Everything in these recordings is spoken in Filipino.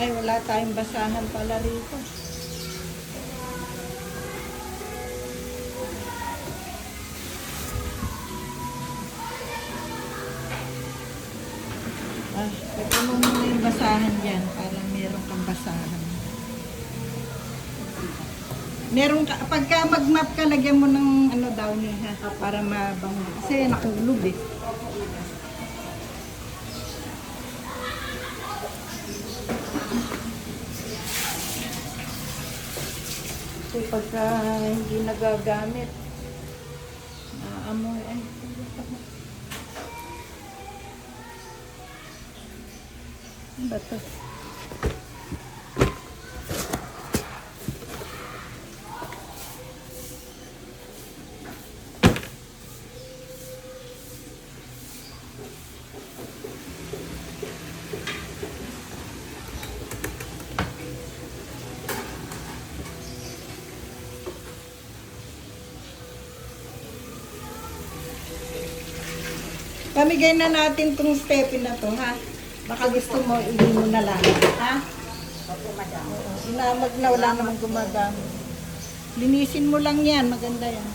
Ay, wala tayong basahan pala rito. Ah, pwede mo muna yung basahan dyan para meron kang basahan. Meron ka, pagka mag-map ka, lagyan mo ng ano daw niya, ha, para mabango. Kasi nakulog eh. Kasi pagka hindi nagagamit, naamoy. Ay, ano ba ito? Pamigay na natin tong stepin na to, ha? Baka gusto mo, hindi mo na lang, ha? Inamag na, wala namang gumagamit. Linisin mo lang yan, maganda yan.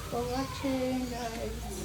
For watching, guys.